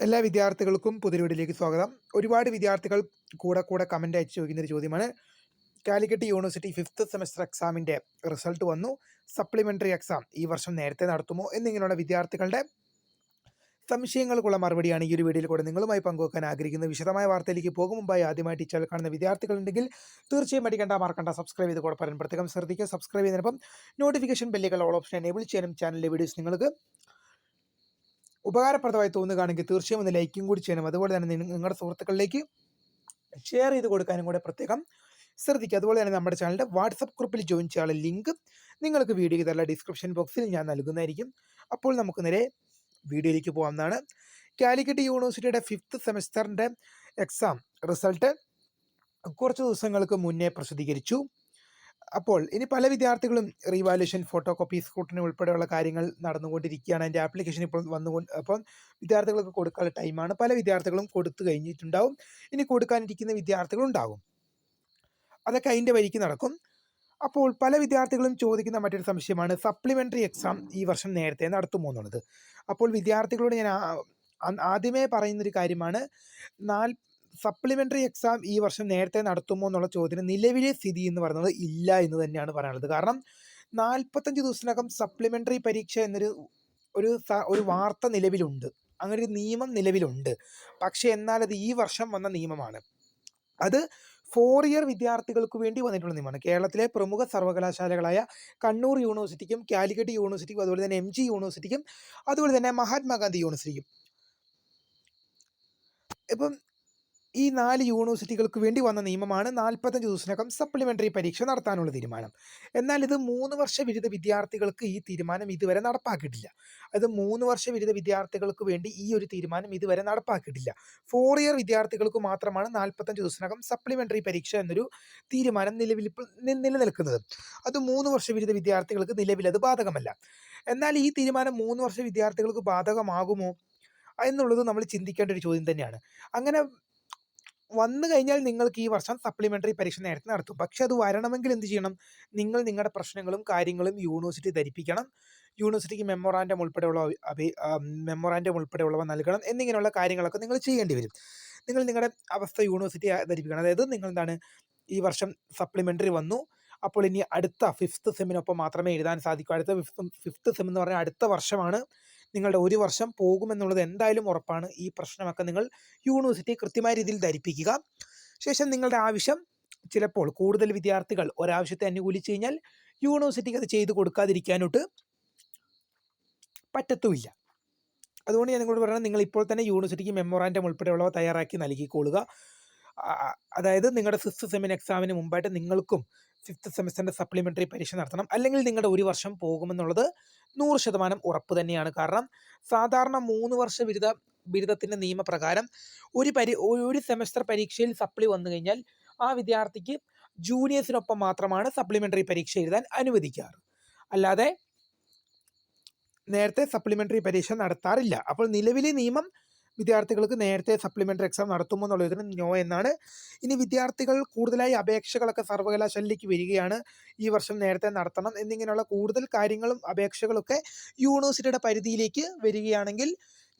എല്ലാ വിദ്യാർത്ഥികൾക്കും പുതിയ വീഡിയോയിലേക്ക് സ്വാഗതം. ഒരുപാട് വിദ്യാർത്ഥികൾ കൂടെ കമൻ്റ് അയച്ച് ചോദിക്കുന്ന ഒരു ചോദ്യമാണ്. കാലിക്കറ്റ് യൂണിവേഴ്സിറ്റി ഫിഫ്ത്ത് സെമസ്റ്റർ എക്സാമിൻ്റെ റിസൾട്ട് വന്നു. സപ്ലിമെൻ്ററി എക്സാം ഈ വർഷം നേരത്തെ നടത്തുമോ എന്നിങ്ങനെയുള്ള വിദ്യാർത്ഥികളുടെ സംശയങ്ങൾക്കുള്ള മറുപടിയാണ് ഈ ഒരു വീഡിയോയിൽ കൂടെ നിങ്ങളുമായി പങ്കുവെക്കാൻ ആഗ്രഹിക്കുന്നത്. വിശദമായ വാർത്തയിലേക്ക് പോകും മുമ്പായി ആദ്യമായിട്ട് ഈ ചാനൽ കാണുന്ന വിദ്യാർത്ഥികളുണ്ടെങ്കിൽ തീർച്ചയായും മറക്കണ്ട സബ്സ്ക്രൈബ് ചെയ്ത് കൂടെ പറയാൻ പ്രത്യേകം ശ്രദ്ധിക്കുക. സബ്സ്ക്രൈബ് ചെയ്യുന്നതിനൊപ്പം നോട്ടിഫിക്കേഷൻ ബെല്ലുകൾ ഓൾ ഓപ്ഷൻ എനേബിൾ ചെയ്യാനും ചാനലിലെ വീഡിയോസ് നിങ്ങൾക്ക് ഉപകാരപ്രദമായി തോന്നുകയാണെങ്കിൽ തീർച്ചയായും ഒന്ന് ലൈക്കും കൂടി ചെയ്യണം. അതുപോലെ തന്നെ നിങ്ങളുടെ സുഹൃത്തുക്കളിലേക്ക് ഷെയർ ചെയ്ത് കൊടുക്കാനും കൂടെ പ്രത്യേകം ശ്രദ്ധിക്കുക. അതുപോലെ തന്നെ നമ്മുടെ ചാനലിൻ്റെ വാട്സപ്പ് ഗ്രൂപ്പിൽ ജോയിൻ ചെയ്യാനുള്ള ലിങ്ക് നിങ്ങൾക്ക് വീഡിയോ ചെയ്തുള്ള ഡിസ്ക്രിപ്ഷൻ ബോക്സിൽ ഞാൻ നൽകുന്നതായിരിക്കും. അപ്പോൾ നമുക്ക് നേരെ വീഡിയോയിലേക്ക് പോകാവുന്നതാണ്. കാലിക്കറ്റ് യൂണിവേഴ്സിറ്റിയുടെ ഫിഫ്ത്ത് സെമസ്റ്ററിൻ്റെ എക്സാം റിസൾട്ട് കുറച്ച് ദിവസങ്ങൾക്ക് മുന്നേ പ്രസിദ്ധീകരിച്ചു. അപ്പോൾ ഇനി പല വിദ്യാർത്ഥികളും റീവാലുവേഷൻ, ഫോട്ടോ കോപ്പി, സ്ക്രൂട്ടിനി ഉൾപ്പെടെയുള്ള കാര്യങ്ങൾ നടന്നുകൊണ്ടിരിക്കുകയാണ്. അതിൻ്റെ ആപ്ലിക്കേഷൻ ഇപ്പോൾ അപ്പം വിദ്യാർത്ഥികൾക്ക് കൊടുക്കാനുള്ള ടൈമാണ്. പല വിദ്യാർത്ഥികളും കൊടുത്തു കഴിഞ്ഞിട്ടുണ്ടാവും. ഇനി കൊടുക്കാനിരിക്കുന്ന വിദ്യാർത്ഥികളുണ്ടാകും. അതൊക്കെ അതിൻ്റെ വഴിക്ക് നടക്കും. അപ്പോൾ പല വിദ്യാർത്ഥികളും ചോദിക്കുന്ന മറ്റൊരു സംശയമാണ് സപ്ലിമെൻ്ററി എക്സാം ഈ വർഷം നേരത്തെ നടത്തുമോ എന്നുള്ളത്. അപ്പോൾ വിദ്യാർത്ഥികളോട് ഞാൻ ആദ്യമേ പറയുന്നൊരു കാര്യമാണ്, സപ്ലിമെൻ്ററി എക്സാം ഈ വർഷം നേരത്തെ നടത്തുമോ എന്നുള്ള ചോദ്യത്തിന് നിലവിലെ സ്ഥിതി എന്ന് പറയുന്നത് ഇല്ല എന്ന് തന്നെയാണ് പറയാനുള്ളത്. കാരണം 45 ദിവസത്തിനകം സപ്ലിമെൻ്ററി പരീക്ഷ എന്നൊരു ഒരു വാർത്ത നിലവിലുണ്ട്, അങ്ങനെ ഒരു നിയമം നിലവിലുണ്ട്. പക്ഷേ എന്നാൽ അത് ഈ വർഷം വന്ന നിയമമാണ്. അത് 4 ഇയർ വിദ്യാർത്ഥികൾക്ക് വേണ്ടി വന്നിട്ടുള്ള നിയമമാണ്. കേരളത്തിലെ പ്രമുഖ സർവകലാശാലകളായ കണ്ണൂർ യൂണിവേഴ്സിറ്റിക്കും കാലിക്കറ്റ് യൂണിവേഴ്സിറ്റിക്കും അതുപോലെ തന്നെ MG യൂണിവേഴ്സിറ്റിക്കും അതുപോലെ തന്നെ മഹാത്മാഗാന്ധി യൂണിവേഴ്സിറ്റിക്കും, ഇപ്പം ഈ 4 യൂണിവേഴ്സിറ്റികൾക്ക് വേണ്ടി വന്ന നിയമമാണ് 45 ദിവസത്തിനകം സപ്ലിമെൻ്ററി പരീക്ഷ നടത്താനുള്ള തീരുമാനം. എന്നാൽ ഇത് 3 വർഷ ബിരുദ വിദ്യാർത്ഥികൾക്ക് ഈ തീരുമാനം ഇതുവരെ നടപ്പാക്കിയിട്ടില്ല. അത് 3 വർഷ ബിരുദ വിദ്യാർത്ഥികൾക്ക് വേണ്ടി ഈ ഒരു തീരുമാനം ഇതുവരെ നടപ്പാക്കിയിട്ടില്ല. 4 ഇയർ വിദ്യാർത്ഥികൾക്ക് മാത്രമാണ് 45 ദിവസത്തിനകം സപ്ലിമെൻ്ററി പരീക്ഷ എന്നൊരു തീരുമാനം നിലനിൽക്കുന്നത്. അത് 3 വർഷ ബിരുദ വിദ്യാർത്ഥികൾക്ക് നിലവിലത് ബാധകമല്ല. എന്നാൽ ഈ തീരുമാനം 3 വർഷ വിദ്യാർത്ഥികൾക്ക് ബാധകമാകുമോ എന്നുള്ളത് നമ്മൾ ചിന്തിക്കേണ്ട ഒരു ചോദ്യം തന്നെയാണ്. അങ്ങനെ വന്നു കഴിഞ്ഞാൽ നിങ്ങൾക്ക് ഈ വർഷം സപ്ലിമെൻ്ററി പരീക്ഷ നേരത്തെ നടത്തും. പക്ഷെ അത് വരണമെങ്കിൽ എന്ത് ചെയ്യണം? നിങ്ങൾ നിങ്ങളുടെ പ്രശ്നങ്ങളും കാര്യങ്ങളും യൂണിവേഴ്സിറ്റി ധരിപ്പിക്കണം. യൂണിവേഴ്സിറ്റിക്ക് മെമ്മോറാൻഡം ഉൾപ്പെടെയുള്ളവ നൽകണം. എന്നിങ്ങനെയുള്ള കാര്യങ്ങളൊക്കെ നിങ്ങൾ ചെയ്യേണ്ടി വരും. നിങ്ങൾ നിങ്ങളുടെ അവസ്ഥ യൂണിവേഴ്സിറ്റി ധരിപ്പിക്കണം. അതായത് നിങ്ങൾ ഈ വർഷം സപ്ലിമെൻ്ററി വന്നു, അപ്പോൾ ഇനി അടുത്ത ഫിഫ്ത്ത് സെമ്മിനൊപ്പം മാത്രമേ എഴുതാൻ സാധിക്കൂ. അടുത്ത ഫിഫ്ത്ത് സെം എന്ന് പറഞ്ഞാൽ അടുത്ത വർഷമാണ്. നിങ്ങളുടെ 1 വർഷം പോകുമെന്നുള്ളത് എന്തായാലും ഉറപ്പാണ്. ഈ പ്രശ്നമൊക്കെ നിങ്ങൾ യൂണിവേഴ്സിറ്റി കൃത്യമായ രീതിയിൽ ധരിപ്പിക്കുക. ശേഷം നിങ്ങളുടെ ആവശ്യം, ചിലപ്പോൾ കൂടുതൽ വിദ്യാർത്ഥികൾ ഒരാവശ്യത്തെ അനുകൂലിച്ച് കഴിഞ്ഞാൽ യൂണിവേഴ്സിറ്റിക്ക് അത് ചെയ്തു കൊടുക്കാതിരിക്കാനോട്ട് പറ്റത്തുമില്ല. അതുകൊണ്ട് ഞാൻ നിങ്ങളോട് പറയുന്നത്, നിങ്ങൾ ഇപ്പോൾ തന്നെ യൂണിവേഴ്സിറ്റിക്ക് മെമ്മോറാൻഡം ഉൾപ്പെടെയുള്ളവ തയ്യാറാക്കി നൽകിക്കൊള്ളുക. അതായത് നിങ്ങളുടെ 6th സെമിന് എക്സാമിന് മുമ്പായിട്ട് നിങ്ങൾക്കും 5th സെമസ്റ്ററിൻ്റെ സപ്ലിമെൻ്ററി പരീക്ഷ നടത്തണം. അല്ലെങ്കിൽ നിങ്ങളുടെ 1 വർഷം പോകുമെന്നുള്ളത് 100% ഉറപ്പ് തന്നെയാണ്. കാരണം സാധാരണ 3 വർഷ ബിരുദത്തിൻ്റെ നിയമപ്രകാരം ഒരു സെമസ്റ്റർ പരീക്ഷയിൽ സപ്ലി വന്നു കഴിഞ്ഞാൽ ആ വിദ്യാർത്ഥിക്ക് ജൂനിയേഴ്സിനൊപ്പം മാത്രമാണ് സപ്ലിമെൻ്ററി പരീക്ഷ എഴുതാൻ അനുവദിക്കാറ്. അല്ലാതെ നേരത്തെ സപ്ലിമെൻ്ററി പരീക്ഷ നടത്താറില്ല. അപ്പോൾ നിലവിലെ നിയമം വിദ്യാർത്ഥികൾക്ക് നേരത്തെ സപ്ലിമെൻ്ററി എക്സാം നടത്തുമോ എന്നുള്ളതിന് നോ എന്നാണ്. ഇനി വിദ്യാർത്ഥികൾ കൂടുതലായി അപേക്ഷകളൊക്കെ സർവകലാശാലയിലേക്ക് വരികയാണ്, ഈ വർഷം നേരത്തെ നടത്തണം എന്നിങ്ങനെയുള്ള കൂടുതൽ കാര്യങ്ങളും അപേക്ഷകളൊക്കെ യൂണിവേഴ്സിറ്റിയുടെ പരിധിയിലേക്ക് വരികയാണെങ്കിൽ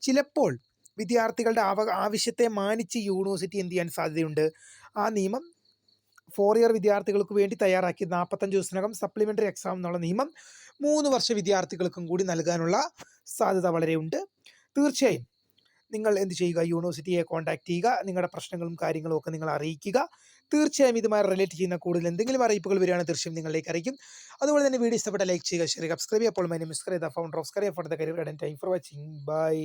ചിലപ്പോൾ വിദ്യാർത്ഥികളുടെ ആവശ്യത്തെ മാനിച്ച് യൂണിവേഴ്സിറ്റി എന്ത് ചെയ്യാൻ സാധ്യതയുണ്ട്? ആ നിയമം 4 ഇയർ വിദ്യാർത്ഥികൾക്ക് വേണ്ടി തയ്യാറാക്കി 45 ദിവസത്തിനകം സപ്ലിമെൻ്ററി എക്സാം എന്നുള്ള നിയമം 3 വർഷ വിദ്യാർത്ഥികൾക്കും കൂടി നൽകാനുള്ള സാധ്യത വളരെ ഉണ്ട്. തീർച്ചയായും നിങ്ങൾ എന്ത് ചെയ്യുക? യൂണിവേഴ്സിറ്റിയെ കോൺടാക്ട് ചെയ്യുക. നിങ്ങളുടെ പ്രശ്നങ്ങളും കാര്യങ്ങളും ഒക്കെ നിങ്ങൾ അറിയിക്കുക. തീർച്ചയായും ഇതുമായി റിലേറ്റ് ചെയ്യുന്ന കൂടുതൽ എന്തെങ്കിലും അറിയിപ്പുകൾ വരികയാണെങ്കിൽ തീർച്ചയായും നിങ്ങളിലേക്ക് അറിയിക്കും. അതുപോലെ തന്നെ വീഡിയോ ഇഷ്ടപ്പെട്ട ലൈക്ക് ചെയ്യുക, ഷെയർ ചെയ്യുക, സബ്സ്ക്രൈബ് ചെയ്യുക. അപ്പോൾ my name is Khareeda, founder of Khareeda for the career guidance. Time for watching. By.